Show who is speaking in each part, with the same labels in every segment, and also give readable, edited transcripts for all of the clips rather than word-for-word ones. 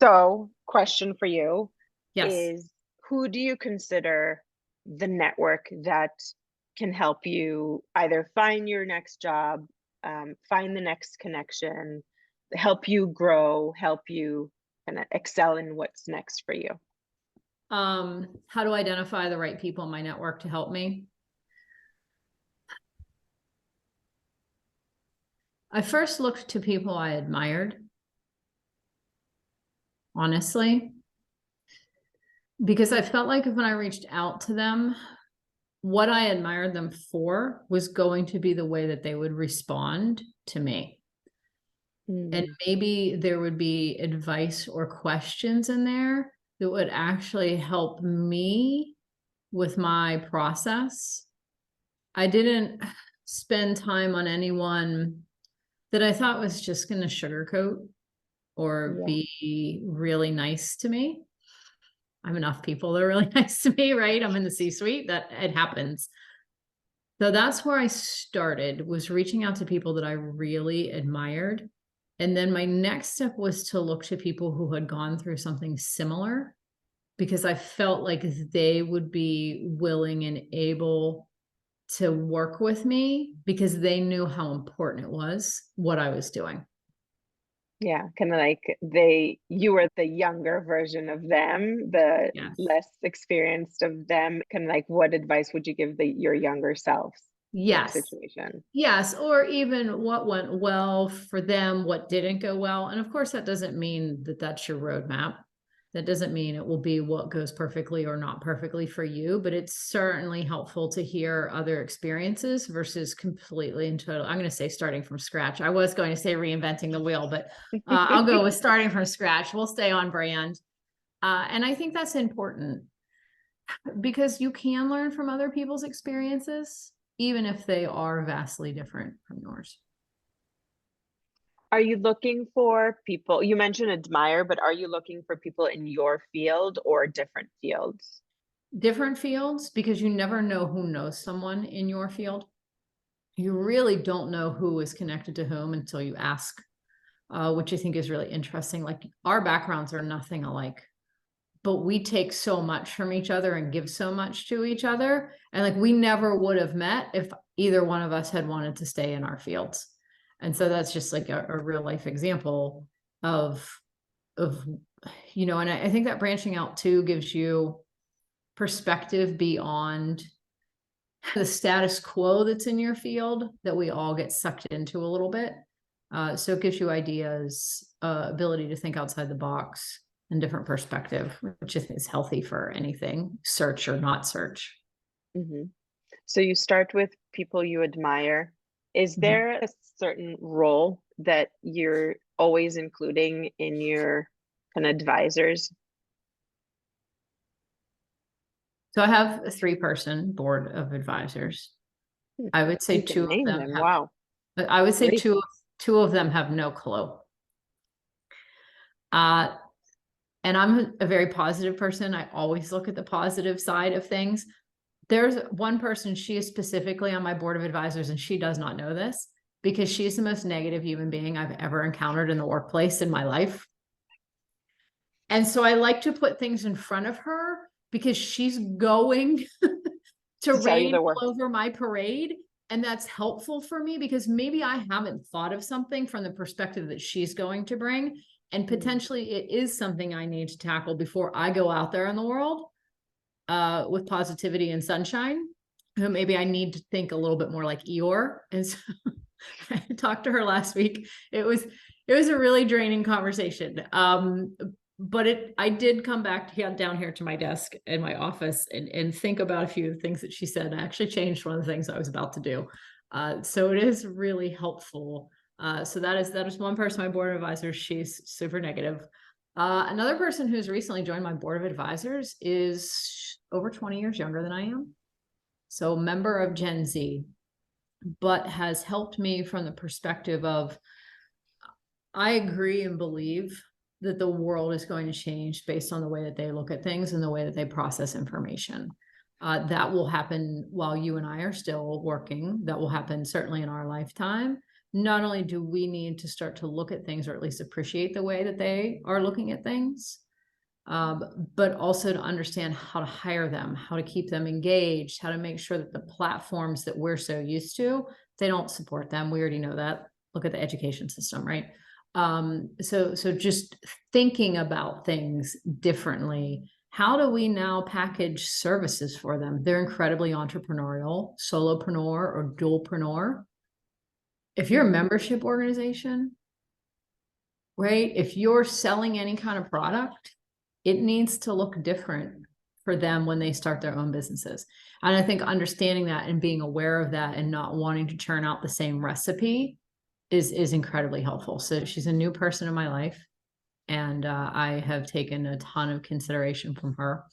Speaker 1: So, question for you
Speaker 2: Yes.
Speaker 1: is, who do you consider the network that can help you either find your next job, find the next connection, help you grow, help you kind of excel in what's next for you?
Speaker 2: How to identify the right people in my network to help me? I first looked to people I admired, honestly, because I felt like when I reached out to them, what I admired them for was going to be the way that they would respond to me. And
Speaker 1: Mm,
Speaker 2: maybe there would be advice or questions in there that would actually help me with my process. I didn't spend time on anyone that I thought was just going to sugarcoat or
Speaker 1: yeah,
Speaker 2: be really nice to me. I'm enough people that are really nice to me, right? I'm in the C-suite, that it happens. So that's where I started, was reaching out to people that I really admired. And then my next step was to look to people who had gone through something similar because I felt like they would be willing and able to work with me because they knew how important it was what I was doing.
Speaker 1: yeah, kind of like you were the younger version of them, the
Speaker 2: Yes.
Speaker 1: less experienced of them. Kind of like, what advice would you give your younger selves type
Speaker 2: Yes.
Speaker 1: situation?
Speaker 2: Yes, or even what went well for them, what didn't go well. And of course, that doesn't mean that that's your roadmap. That doesn't mean it will be what goes perfectly or not perfectly for you, but it's certainly helpful to hear other experiences versus completely and total. I'm going to say starting from scratch. I was going to say reinventing the wheel, but I'll go with starting from scratch. We'll stay on brand. And I think that's important because you can learn from other people's experiences, even if they are vastly different from yours.
Speaker 1: Are you looking for people? You mentioned admire, but are you looking for people in your field or different fields?
Speaker 2: Different fields, because you never know who knows someone in your field. You really don't know who is connected to whom until you ask, which I think is really interesting. Like our backgrounds are nothing alike, but we take so much from each other and give so much to each other. And like we never would have met if either one of us had wanted to stay in our fields. And so that's just like a real life example of of and I think that branching out too gives you perspective beyond the status quo that's in your field that we all get sucked into a little bit. So it gives you ideas, ability to think outside the box and different perspective, which I think is healthy for anything, search or not search.
Speaker 1: Hmm. So you start with people you admire. Is
Speaker 2: Mhm.
Speaker 1: there a certain role that you're always including in your kind of advisors?
Speaker 2: So I have a 3-person board of advisors.
Speaker 1: Hmm,
Speaker 2: I would say
Speaker 1: you can
Speaker 2: two of
Speaker 1: name
Speaker 2: them
Speaker 1: them.
Speaker 2: have,
Speaker 1: Wow,
Speaker 2: I would say
Speaker 1: great.
Speaker 2: two of them have no clue. Uh, and I'm a very positive person. I always look at the positive side of things. There's one person, she is specifically on my board of advisors, and she does not know this because she's the most negative human being I've ever encountered in the workplace in my life. And so I like to put things in front of her because she's going to
Speaker 1: To tell you
Speaker 2: rain
Speaker 1: the worst.
Speaker 2: all over my parade. And that's helpful for me because maybe I haven't thought of something from the perspective that she's going to bring. And
Speaker 1: Mm,
Speaker 2: potentially it is something I need to tackle before I go out there in the world with positivity and sunshine. Maybe I need to think a little bit more like Eeyore. And so I talked to her last week. It was a really draining conversation. But I did come back down here to my desk in my office and think about a few things that she said. I actually changed one of the things I was about to do. So it is really helpful. So that is one person, my board of advisors. She's super negative. Another person who's recently joined my board of advisors is over 20 years younger than I am. So member of Gen Z, but has helped me from the perspective of I agree and believe that the world is going to change based on the way that they look at things and the way that they process information. That will happen while you and I are still working. That will happen certainly in our lifetime. not only do we need to start to look at things, or at least appreciate the way that they are looking at things, but also to understand how to hire them, how to keep them engaged, how to make sure that the platforms that we're so used to, they don't support them. We already know that. Look at the education system, right? So just thinking about things differently. How do we now package services for them? They're incredibly entrepreneurial, solopreneur or dualpreneur. If you're a membership organization, right? If you're selling any kind of product, it needs to look different for them when they start their own businesses. And I think understanding that and being aware of that and not wanting to churn out the same recipe is incredibly helpful. So she's a new person in my life, and I have taken a ton of consideration from her.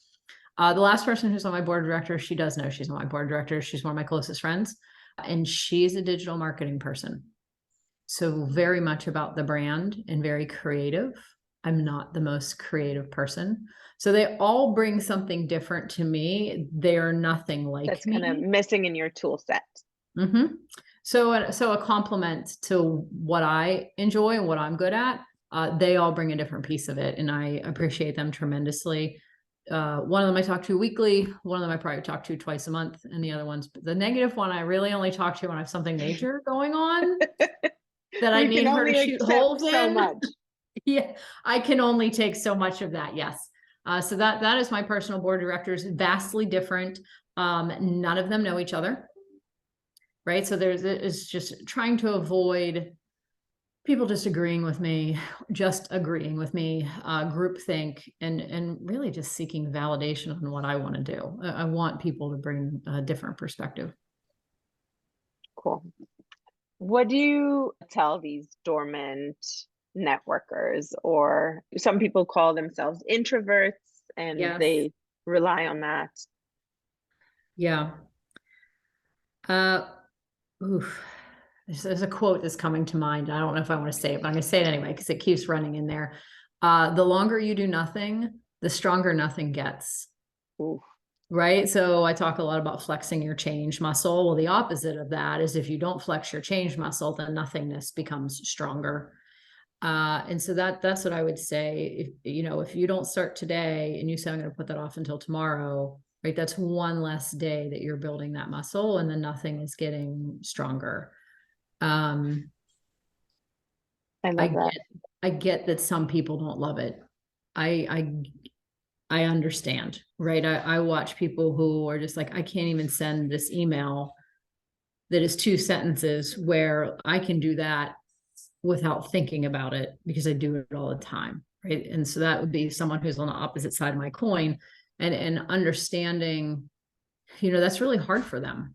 Speaker 2: The last person who's on my board of directors, she does know she's on my board of directors. She's one of my closest friends, and she's a digital marketing person. So very much about the brand and very creative. I'm not the most creative person. So they all bring something different to me. They're nothing like
Speaker 1: That's
Speaker 2: me.
Speaker 1: kind of missing in your tool set.
Speaker 2: Mm-hmm. So a compliment to what I enjoy and what I'm good at. They all bring a different piece of it, and I appreciate them tremendously. One of them I talk to weekly. One of them I probably talk to twice a month, and the other ones, the negative one, I really only talk to when I have something major going on that I
Speaker 1: You
Speaker 2: need
Speaker 1: can
Speaker 2: her to
Speaker 1: only
Speaker 2: shoot
Speaker 1: accept
Speaker 2: holes
Speaker 1: so
Speaker 2: in.
Speaker 1: much.
Speaker 2: Yeah, I can only take so much of that. Yes. So that is my personal board of directors, vastly different. None of them know each other. Right. So it's just trying to avoid people disagreeing with me, just agreeing with me, groupthink, and really just seeking validation on what I want to do. I want people to bring a different perspective.
Speaker 1: Cool. What do you tell these dormant networkers, or some people call themselves introverts and
Speaker 2: Yes.
Speaker 1: they rely on that?
Speaker 2: Yeah. Oof. There's a quote that's coming to mind. I don't know if I want to say it, but I'm going to say it anyway because it keeps running in there. The longer you do nothing, the stronger nothing gets.
Speaker 1: Ooh.
Speaker 2: Right. So I talk a lot about flexing your change muscle. Well, the opposite of that is if you don't flex your change muscle, then nothingness becomes stronger. And so that's what I would say. If you don't start today and you say, I'm going to put that off until tomorrow, right? That's one less day that you're building that muscle, and then nothing is getting stronger. I
Speaker 1: love that.
Speaker 2: I get that some people don't love it. I understand, right? I watch people who are just like, I can't even send this email that is 2 sentences, where I can do that without thinking about it because I do it all the time, right? And so that would be someone who's on the opposite side of my coin, and understanding, that's really hard for them.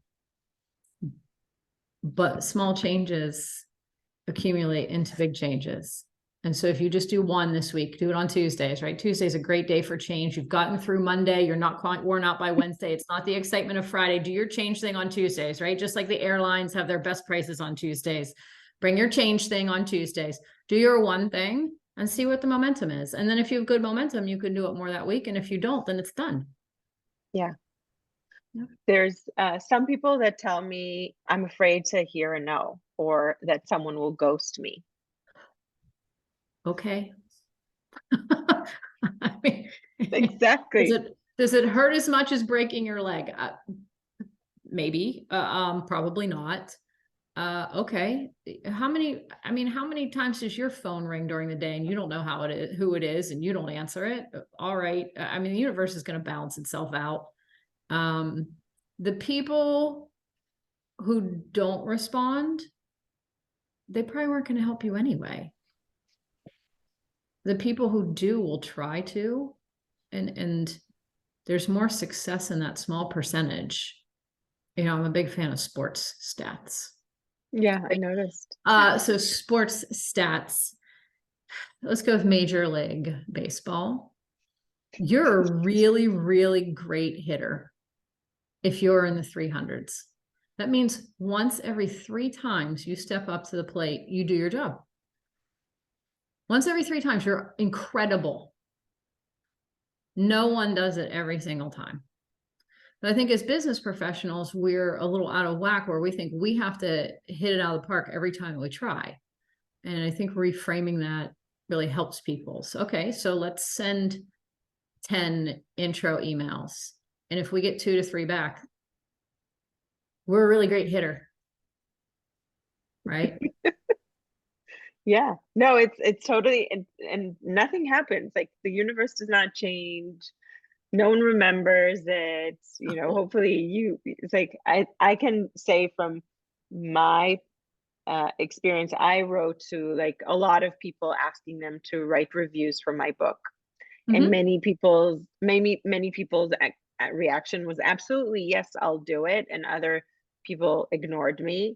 Speaker 2: But small changes accumulate into big changes. And so if you just do one this week, do it on Tuesdays, right? Tuesday's a great day for change. You've gotten through Monday. You're not quite worn out by Wednesday. It's not the excitement of Friday. Do your change thing on Tuesdays, right? Just like the airlines have their best prices on Tuesdays. Bring your change thing on Tuesdays. Do your one thing and see what the momentum is. And then if you have good momentum, you can do it more that week. And if you don't, then it's done.
Speaker 1: Yeah.
Speaker 2: Yep.
Speaker 1: There's some people that tell me I'm afraid to hear a no, or that someone will ghost me.
Speaker 2: Okay. I mean,
Speaker 1: Exactly.
Speaker 2: does it hurt as much as breaking your leg? Maybe, probably not. Okay. How many times does your phone ring during the day and you don't know who it is, and you don't answer it? All right. The universe is going to balance itself out. The people who don't respond, they probably weren't going to help you anyway. The people who do will try to, and there's more success in that small percentage. I'm a big fan of sports stats.
Speaker 1: Yeah, I noticed.
Speaker 2: So sports stats, let's go with Major League Baseball. You're a really, really great hitter if you're in the 300s. That means once every 3 times you step up to the plate, you do your job. Once every 3 times, you're incredible. No one does it every single time. But I think as business professionals, we're a little out of whack where we think we have to hit it out of the park every time we try. And I think reframing that really helps people. So, okay, so let's send 10 intro emails. And if we get 2 to 3 back, we're a really great hitter. Right?
Speaker 1: Yeah. No, it's totally, and nothing happens. Like the universe does not change. No one remembers it. Hopefully it's like I can say from my experience, I wrote to like a lot of people asking them to write reviews for my book. And
Speaker 2: Mhm.
Speaker 1: many people's reaction was absolutely yes, I'll do it. And other people ignored me.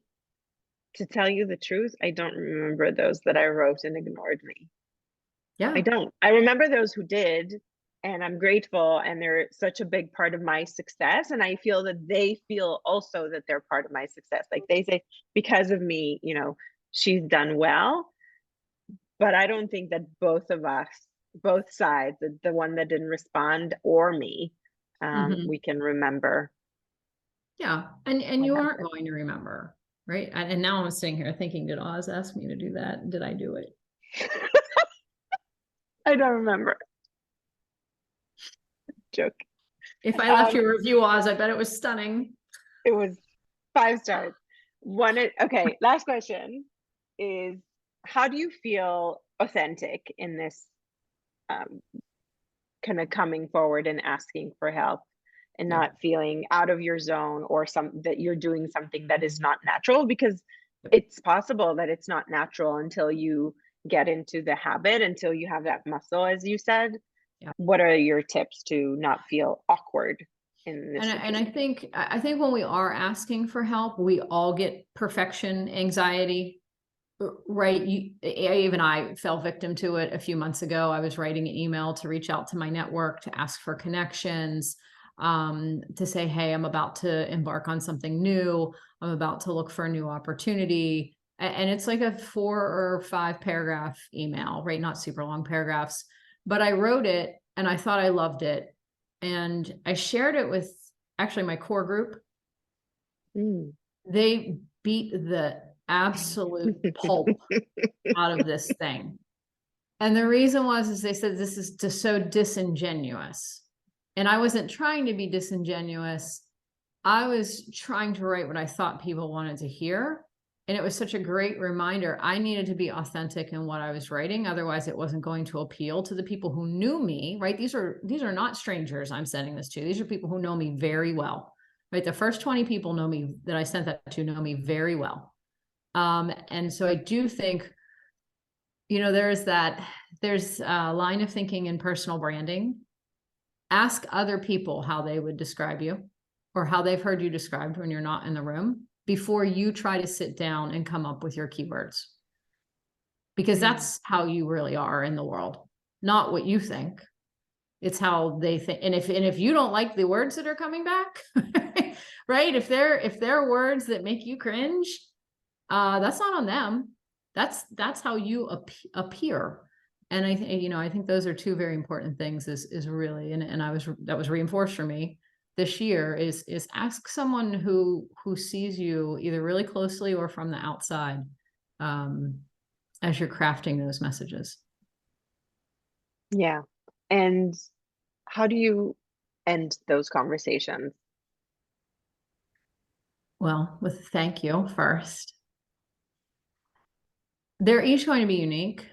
Speaker 1: To tell you the truth, I don't remember those that I wrote and ignored me. I
Speaker 2: Yeah.
Speaker 1: don't. I remember those who did, and I'm grateful, and they're such a big part of my success. And I feel that they feel also that they're part of my success. Like they say, because of me, she's done well. But I don't think that both of us, both sides, the one that didn't respond or me,
Speaker 2: Mhm.
Speaker 1: we can remember
Speaker 2: Yeah. And
Speaker 1: what
Speaker 2: you aren't
Speaker 1: happened.
Speaker 2: going to remember. Right. And now I'm sitting here thinking, did Oz ask me to do that? Did I do it?
Speaker 1: I don't remember. Joke.
Speaker 2: If I left
Speaker 1: Um,
Speaker 2: you a review, Oz, I bet it was stunning.
Speaker 1: it was 5 stars. Okay, last question is, how do you feel authentic in this, um, kind of coming forward and asking for help and
Speaker 2: Yeah.
Speaker 1: not feeling out of your zone, or that you're doing something that is not natural? Because
Speaker 2: Yep.
Speaker 1: it's possible that it's not natural until you get into the habit, until you have that muscle, as you said.
Speaker 2: Yeah.
Speaker 1: What are your tips to not feel awkward in this
Speaker 2: And I
Speaker 1: situation?
Speaker 2: think when we are asking for help, we all get perfection anxiety. Right. Even I fell victim to it a few months ago. I was writing an email to reach out to my network to ask for connections, to say, hey, I'm about to embark on something new. I'm about to look for a new opportunity. And it's like a 4 or 5 paragraph email, right? Not super long paragraphs, but I wrote it and I thought I loved it. And I shared it with actually my core group.
Speaker 1: Mm.
Speaker 2: They beat the absolute pulp out of this thing. And the reason is they said this is just so disingenuous. And I wasn't trying to be disingenuous. I was trying to write what I thought people wanted to hear. And it was such a great reminder. I needed to be authentic in what I was writing. Otherwise, it wasn't going to appeal to the people who knew me, right? These are not strangers I'm sending this to. These are people who know me very well. Right. The first 20 people know me that I sent that to know me very well. And so I do think, there's a line of thinking in personal branding. Ask other people how they would describe you or how they've heard you described when you're not in the room before you try to sit down and come up with your keywords. Because
Speaker 1: Mm.
Speaker 2: that's how you really are in the world, not what you think. It's how they think. And if you don't like the words that are coming back, right? If they're words that make you cringe, that's not on them. That's how you appear. And I think those are 2 very important things is really, and that was reinforced for me this year is ask someone who sees you either really closely or from the outside, as you're crafting those messages.
Speaker 1: Yeah. And how do you end those conversations?
Speaker 2: Well, with thank you first. They're each going to be unique.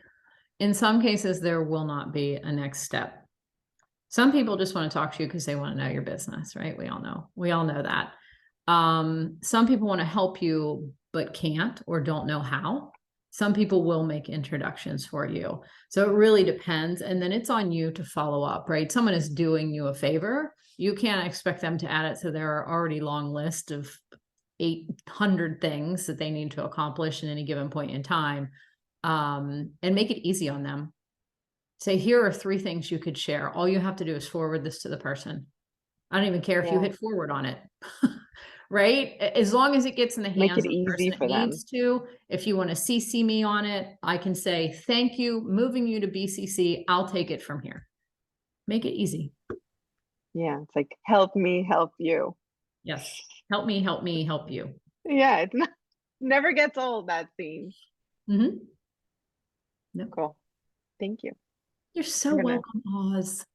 Speaker 2: In some cases, there will not be a next step. Some people just want to talk to you because they want to know your business, right? We all know that. Some people want to help you, but can't or don't know how. Some people will make introductions for you. So it really depends. And then it's on you to follow up, right? Someone is doing you a favor. You can't expect them to add it to their already long list of 800 things that they need to accomplish in any given point in time. And make it easy on them. Say, here are 3 things you could share. All you have to do is forward this to the person. I don't even care if you
Speaker 1: Yeah.
Speaker 2: hit forward on it, right? As long as it gets in the
Speaker 1: Make
Speaker 2: hands
Speaker 1: it
Speaker 2: of the
Speaker 1: easy
Speaker 2: person it
Speaker 1: for them.
Speaker 2: needs to. If you want to CC me on it, I can say, thank you, moving you to BCC. I'll take it from here. Make it easy.
Speaker 1: Yeah, it's like, help me help you.
Speaker 2: Yes. Help me, help me, help you.
Speaker 1: Yeah, it's not, never gets old, that scene.
Speaker 2: Mm-hmm. Yep.
Speaker 1: Cool. Thank you.
Speaker 2: You're so
Speaker 1: I'm gonna
Speaker 2: welcome, Oz.